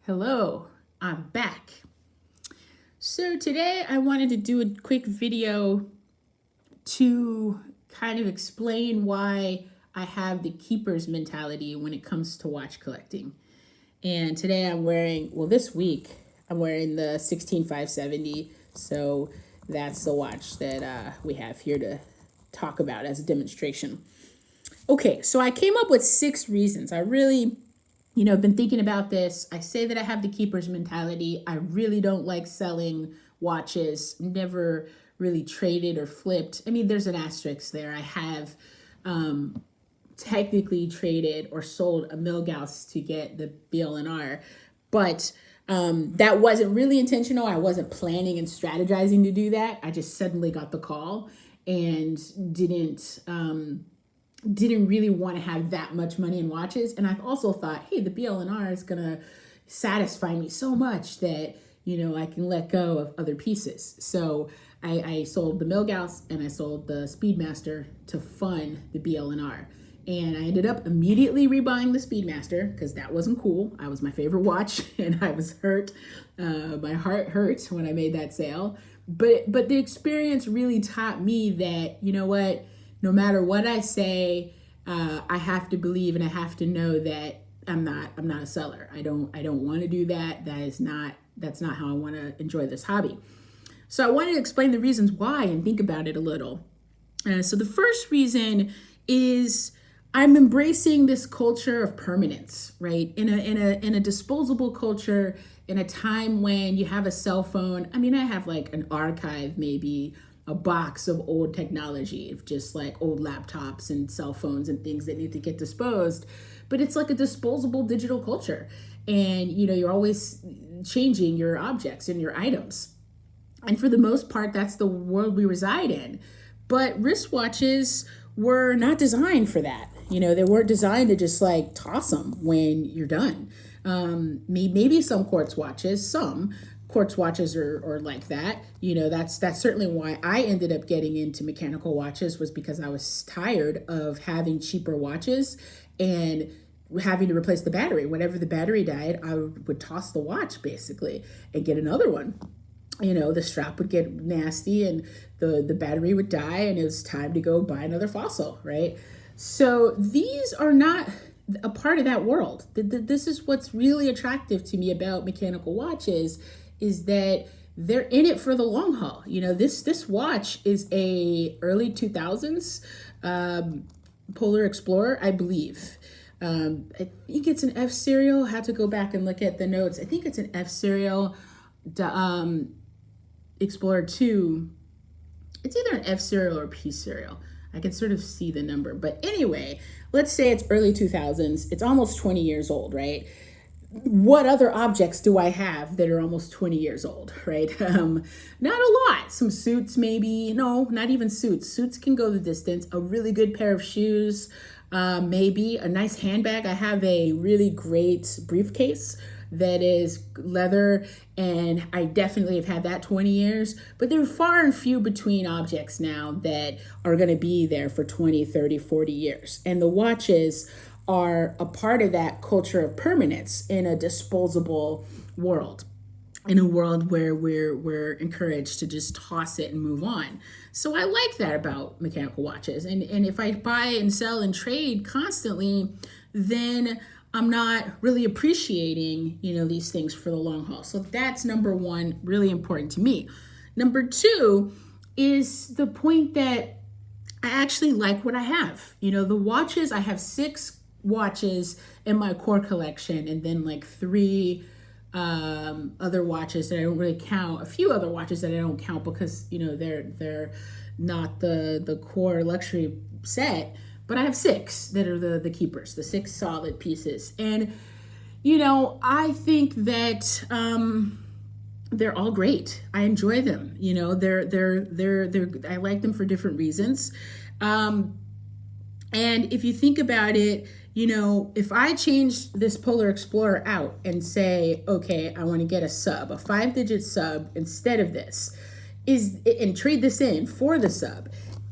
Hello, I'm back. So today I wanted to do a quick video to kind of explain why I have the keeper's mentality when it comes to watch collecting. And today this week, I'm wearing the 16570. So that's the watch that we have here to talk about as a demonstration. Okay, so I came up with 6 reasons. I really been thinking about this. I say that I have the keeper's mentality. I really don't like selling watches. Never really traded or flipped. I mean, there's an asterisk there. I have technically traded or sold a Milgauss to get the BLNR, but that wasn't really intentional. I wasn't planning and strategizing to do that. I just suddenly got the call and didn't really want to have that much money in watches. And I've also thought, hey, the BLNR is going to satisfy me so much that, I can let go of other pieces. So I sold the Milgauss and I sold the Speedmaster to fund the BLNR. And I ended up immediately rebuying the Speedmaster because that wasn't cool. I was my favorite watch and I was hurt. My heart hurt when I made that sale. But the experience really taught me that, no matter what I say, I have to believe and I have to know that I'm not a seller. I don't want to do that. That's not how I want to enjoy this hobby. So I wanted to explain the reasons why and think about it a little. So the first reason is I'm embracing this culture of permanence, right? In a disposable culture, in a time when you have a cell phone. I mean, I have like an archive, maybe a box of old technology, of just like old laptops and cell phones and things that need to get disposed. But it's like a disposable digital culture. And, you're always changing your objects and your items. And for the most part, that's the world we reside in. But wristwatches were not designed for that. They weren't designed to just like toss them when you're done. Maybe some quartz watches, are like that. That's certainly why I ended up getting into mechanical watches, was because I was tired of having cheaper watches and having to replace the battery. Whenever the battery died, I would toss the watch basically and get another one. The strap would get nasty and the battery would die and it was time to go buy another fossil, right? So these are not a part of that world. This is what's really attractive to me about mechanical watches, is that they're in it for the long haul. This watch is a early 2000s Polar Explorer, I believe. I think it's an F serial. I had to go back and look at the notes. I think it's an F serial Explorer 2. It's either an F serial or a P serial. I can sort of see the number. But anyway, let's say it's early 2000s. It's almost 20 years old, right? What other objects do I have that are almost 20 years old, right? Not a lot. Some suits, maybe. No, not even suits. Suits can go the distance. A really good pair of shoes, maybe. A nice handbag. I have a really great briefcase that is leather, and I definitely have had that 20 years. But there are far and few between objects now that are going to be there for 20, 30, 40 years. And the watches are a part of that culture of permanence in a disposable world, in a world where we're encouraged to just toss it and move on. So I like that about mechanical watches. And if I buy and sell and trade constantly, then I'm not really appreciating, these things for the long haul. So that's number one, really important to me. Number two is the point that I actually like what I have. The watches, I have 6 watches in my core collection, and then like 3 other watches that I don't really count, a few other watches that I don't count because they're not the core luxury set. But I have 6 that are the keepers, the 6 solid pieces. And I think that they're all great. I enjoy them. They're I like them for different reasons. And if you think about it, if I change this Polar Explorer out and say, okay, I want to get a 5-digit sub instead of this, and trade this in for the sub,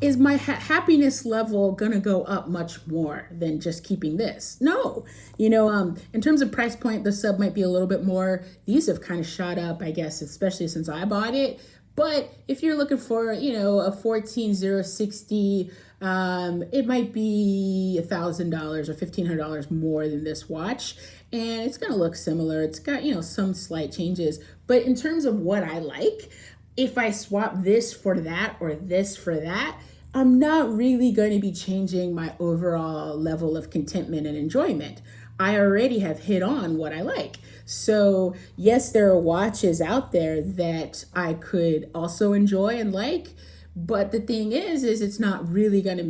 is my happiness level gonna go up much more than just keeping this? No. In terms of price point, the sub might be a little bit more. These have kind of shot up, I guess, especially since I bought it. But if you're looking for, a 14060, it might be $1,000 or $1,500 more than this watch. And it's going to look similar. It's got, some slight changes. But in terms of what I like, if I swap this for that or this for that, I'm not really going to be changing my overall level of contentment and enjoyment. I already have hit on what I like. So yes, there are watches out there that I could also enjoy and like, but the thing is it's not really going to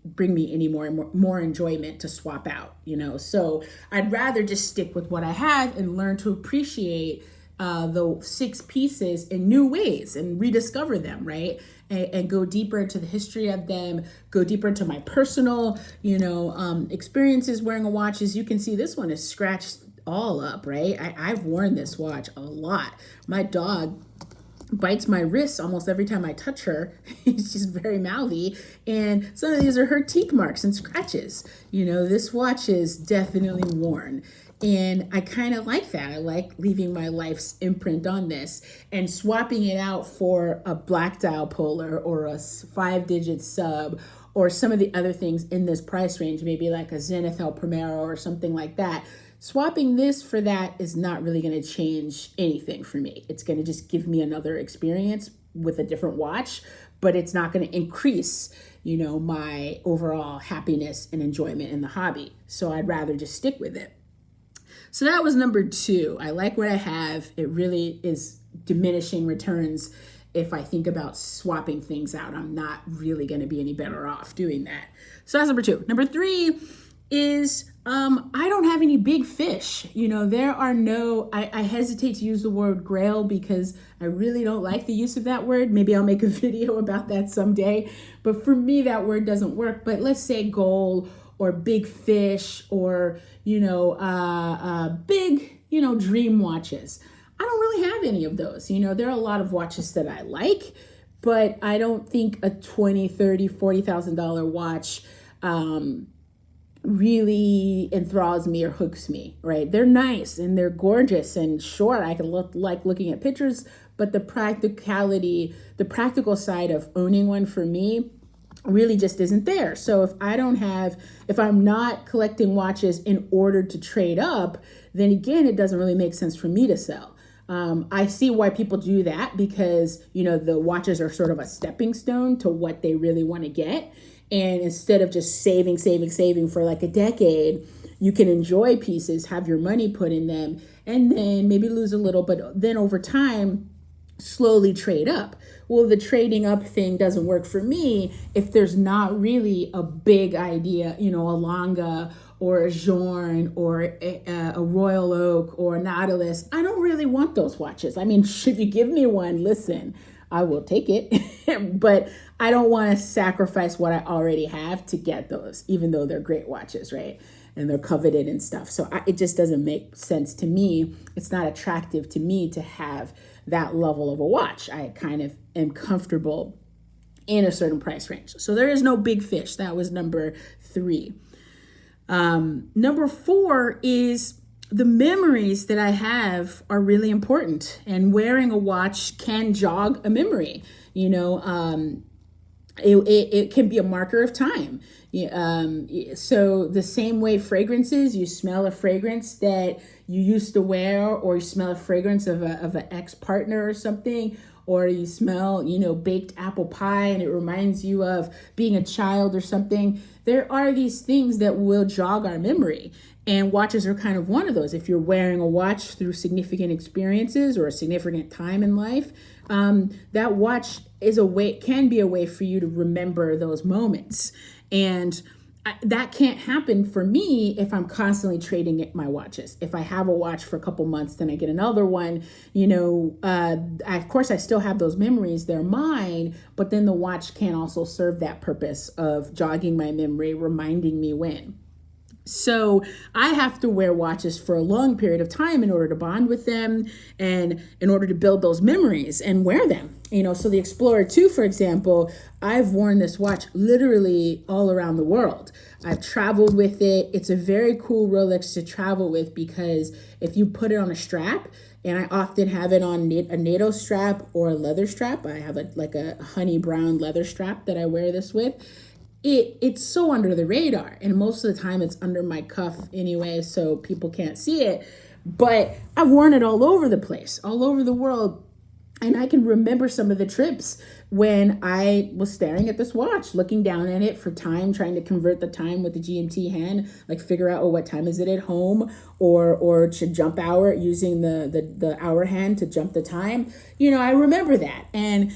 bring me any more enjoyment to swap out, So I'd rather just stick with what I have and learn to appreciate the 6 pieces in new ways and rediscover them, right? And go deeper into the history of them, go deeper into my personal, experiences wearing a watch. As you can see, this one is scratched all up, right? I've worn this watch a lot. My dog bites my wrists almost every time I touch her. She's very mouthy. And some of these are her teeth marks and scratches. This watch is definitely worn. And I kind of like that. I like leaving my life's imprint on this and swapping it out for a black dial Polar or a 5-digit sub or some of the other things in this price range, maybe like a Zenith El Primero or something like that. Swapping this for that is not really going to change anything for me. It's going to just give me another experience with a different watch, but it's not going to increase, my overall happiness and enjoyment in the hobby. So I'd rather just stick with it. So that was number 2. I like what I have. It really is diminishing returns. If I think about swapping things out, I'm not really going to be any better off doing that. So that's number 2. Number 3 is I don't have any big fish. There are no, I hesitate to use the word grail because I really don't like the use of that word. Maybe I'll make a video about that someday. But for me, that word doesn't work. But let's say goal or big fish or, big, dream watches. I don't really have any of those. There are a lot of watches that I like, but I don't think a $20,000, $30,000, $40,000 watch really enthralls me or hooks me, right? They're nice and they're gorgeous and sure, I can like looking at pictures, but the practical side of owning one for me really just isn't there. So if I'm not collecting watches in order to trade up, then again, it doesn't really make sense for me to sell. I see why people do that because, the watches are sort of a stepping stone to what they really want to get. And instead of just saving for like a decade, you can enjoy pieces, have your money put in them, and then maybe lose a little, but then over time, slowly trade up. Well, the trading up thing doesn't work for me if there's not really a big idea, a Longa or a Journe or a Royal Oak or a Nautilus. I don't really want those watches. I mean, if you give me one, listen, I will take it, but I don't want to sacrifice what I already have to get those, even though they're great watches, right? And they're coveted and stuff. So it just doesn't make sense to me. It's not attractive to me to have that level of a watch. I kind of am comfortable in a certain price range. So there is no big fish. That was number 3. Number 4 is the memories that I have are really important, and wearing a watch can jog a memory. It can be a marker of time. So the same way fragrances, you smell a fragrance that you used to wear, or you smell a fragrance of an ex-partner or something, or you smell, baked apple pie and it reminds you of being a child or something. There are these things that will jog our memory. And watches are kind of one of those. If you're wearing a watch through significant experiences or a significant time in life, that watch can be a way for you to remember those moments. And that can't happen for me if I'm constantly trading my watches. If I have a watch for a couple months, then I get another one, of course I still have those memories, they're mine, but then the watch can also serve that purpose of jogging my memory, reminding me when. So I have to wear watches for a long period of time in order to bond with them and in order to build those memories and wear them. So the Explorer 2, for example, I've worn this watch literally all around the world. I've traveled with it. It's a very cool Rolex to travel with because if you put it on a strap, and I often have it on a NATO strap or a leather strap. I have a honey brown leather strap that I wear this with. It's so under the radar, and most of the time it's under my cuff anyway, so people can't see it. But I've worn it all over the place, all over the world. And I can remember some of the trips when I was staring at this watch, looking down at it for time, trying to convert the time with the GMT hand, like figure out, what time is it at home, or to jump hour using the hour hand to jump the time. I remember that. And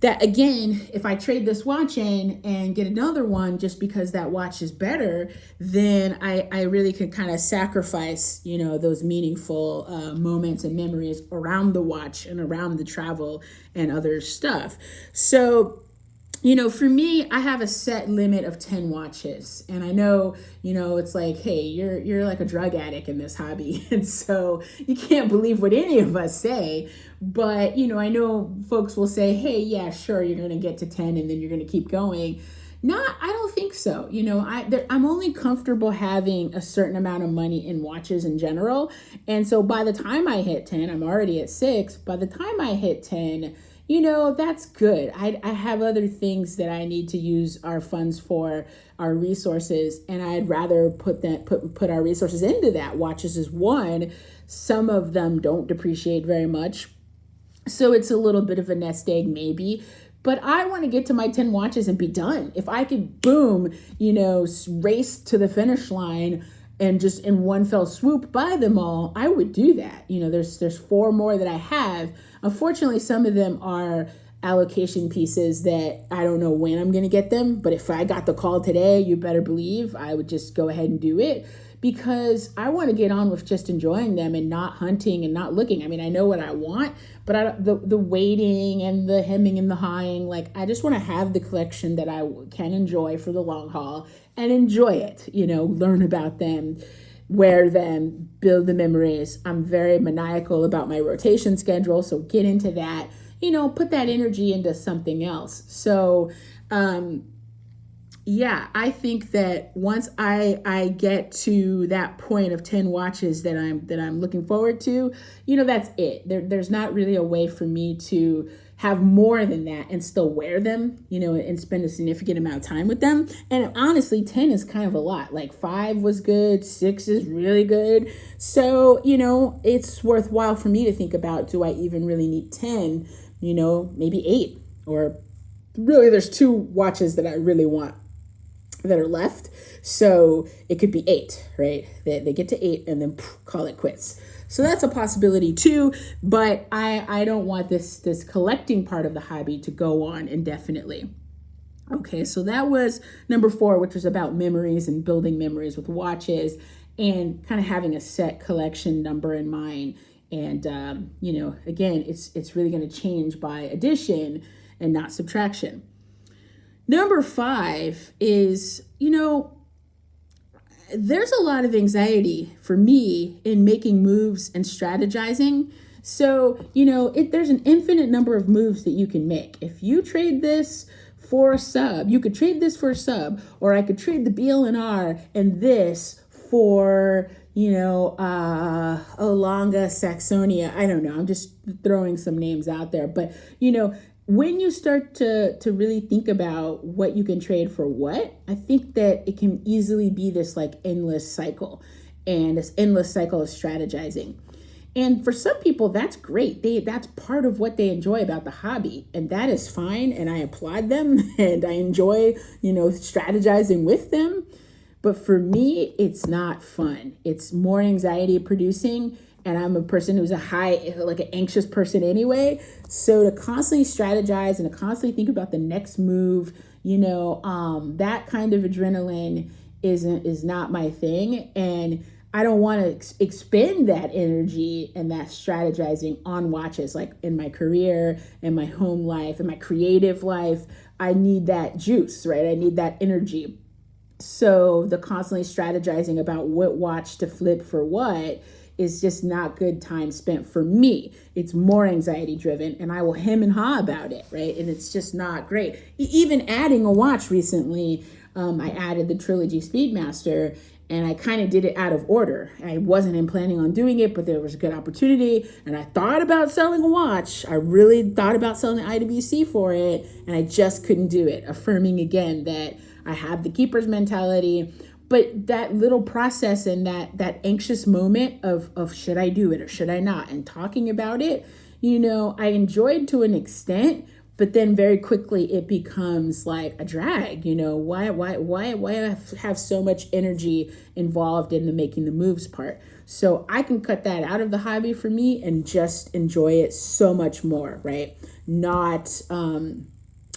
that, again, if I trade this watch in and get another one just because that watch is better, then I really could kind of sacrifice, those meaningful moments and memories around the watch and around the travel and other stuff. So, for me, I have a set limit of 10 watches. And I know, it's like, hey, you're like a drug addict in this hobby. And so you can't believe what any of us say. But, I know folks will say, hey, yeah, sure, you're going to get to 10 and then you're going to keep going. I don't think so. I'm only comfortable having a certain amount of money in watches in general. And so by the time I hit 10, I'm already at 6. By the time I hit 10, that's good. I have other things that I need to use our funds for, our resources, and I'd rather put our resources into that. Watches is one. Some of them don't depreciate very much, so it's a little bit of a nest egg maybe. But I want to get to my 10 watches and be done. If I could, boom, race to the finish line and just in one fell swoop buy them all, I would do that. There's 4 more that I have. Unfortunately, some of them are allocation pieces that I don't know when I'm going to get them. But if I got the call today, you better believe I would just go ahead and do it, because I want to get on with just enjoying them and not hunting and not looking. I mean, I know what I want, but the waiting and the hemming and the hawing, I just want to have the collection that I can enjoy for the long haul and enjoy it, learn about them, wear them, build the memories. I'm very maniacal about my rotation schedule, so get into that, put that energy into something else. So, yeah, I think that once I get to that point of 10 watches that I'm looking forward to, that's it. There's not really a way for me to have more than that and still wear them, and spend a significant amount of time with them. And honestly, 10 is kind of a lot. 5 was good, 6 is really good. So, it's worthwhile for me to think about, do I even really need 10? Maybe 8, or really there's 2 watches that I really want that are left. So it could be 8, right? They get to 8 and then call it quits. So that's a possibility too, but I don't want this collecting part of the hobby to go on indefinitely. Okay, so that was number 4, which was about memories and building memories with watches and kind of having a set collection number in mind. And, again, it's really going to change by addition and not subtraction. Number 5 is, there's a lot of anxiety for me in making moves and strategizing. So, there's an infinite number of moves that you can make. If you trade this for a sub, you could trade this for a sub, or I could trade the BL&R and this for, Olanga Saxonia. I don't know. I'm just throwing some names out there. But, when you start to really think about what you can trade for what, I think that it can easily be this endless cycle, and this endless cycle of strategizing. And for some people, that's great. That's part of what they enjoy about the hobby, and that is fine. And I applaud them and I enjoy, strategizing with them. But for me, it's not fun. It's more anxiety producing. And I'm a person who's an anxious person anyway. So to constantly strategize and to constantly think about the next move, that kind of adrenaline is not my thing. And I don't want to expend that energy and that strategizing on watches, like in my career, in my home life, in my creative life. I need that juice, right? I need that energy. So the constantly strategizing about what watch to flip for what is just not good time spent for me. It's more anxiety driven, and I will hem and haw about it, right? And it's just not great. Even adding a watch recently, I added the Trilogy Speedmaster, and I kind of did it out of order. I wasn't planning on doing it, but there was a good opportunity, and I thought about selling a watch. I really thought about selling the IWC for it, and I just couldn't do it, affirming again that I have the keeper's mentality. But that little process and that anxious moment of should I do it or should I not, and talking about it, I enjoyed to an extent, but then very quickly it becomes like a drag. Why have so much energy involved in the making the moves part? So I can cut that out of the hobby for me and just enjoy it so much more, right? Not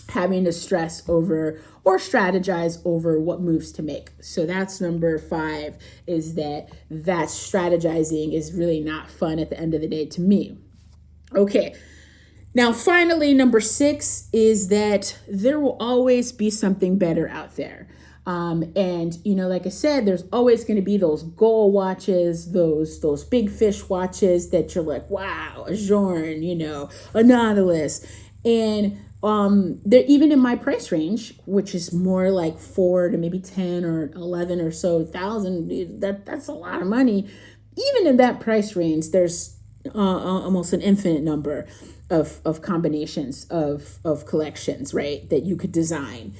having to stress over or strategize over what moves to make. So that's number 5, is that strategizing is really not fun at the end of the day to me. Okay. Now, finally, number 6 is that there will always be something better out there. And like I said, there's always going to be those goal watches, those big fish watches that you're like, wow, a Journe, a Nautilus. And they're even in my price range, which is more like 4 to maybe 10 or 11 or so thousand. That's a lot of money. Even in that price range, there's almost an infinite number of combinations of collections, right, that you could design.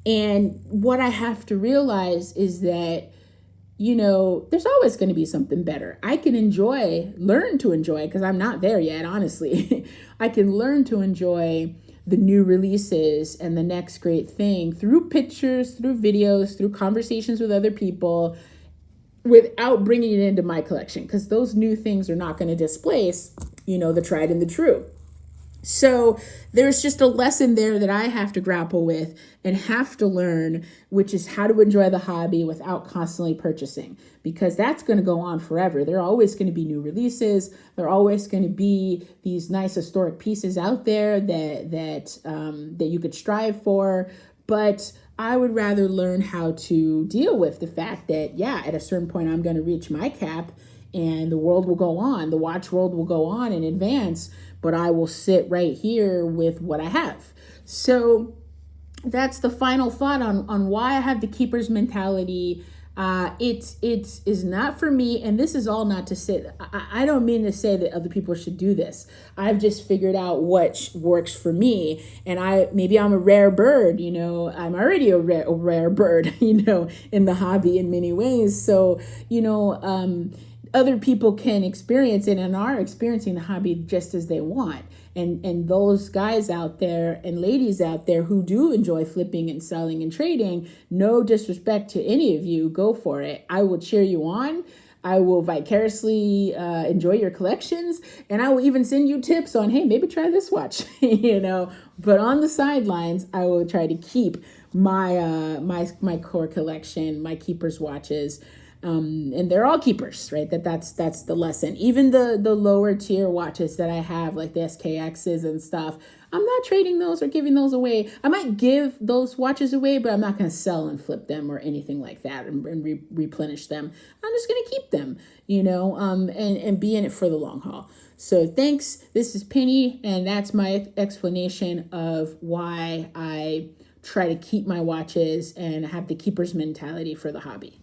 And what I have to realize is that, there's always going to be something better. I can learn to enjoy, because I'm not there yet, honestly. I can learn to enjoy the new releases and the next great thing through pictures, through videos, through conversations with other people, without bringing it into my collection, because those new things are not going to displace, the tried and the true. So there's just a lesson there that I have to grapple with and have to learn, which is how to enjoy the hobby without constantly purchasing, because that's going to go on forever. There are always going to be new releases. There are always going to be these nice historic pieces out there that you could strive for. But I would rather learn how to deal with the fact that, at a certain point, I'm going to reach my cap and the world will go on. The watch world will go on in advance, but I will sit right here with what I have. So that's the final thought on why I have the keeper's mentality. It is not for me, and this is all not to say, I don't mean to say that other people should do this. I've just figured out what works for me, and maybe I'm a rare bird, I'm already a rare bird, in the hobby in many ways. So, other people can experience it and are experiencing the hobby just as they want. And those guys out there and ladies out there who do enjoy flipping and selling and trading, no disrespect to any of you, go for it. I will cheer you on. I will vicariously enjoy your collections, and I will even send you tips on, hey, maybe try this watch, But on the sidelines, I will try to keep my core collection, my keepers watches. And they're all keepers, right? That's the lesson. Even the lower tier watches that I have, like the SKXs and stuff, I'm not trading those or giving those away. I might give those watches away, but I'm not going to sell and flip them or anything like that and replenish them. I'm just going to keep them, and be in it for the long haul. So thanks. This is Penny, and that's my explanation of why I try to keep my watches and have the keeper's mentality for the hobby.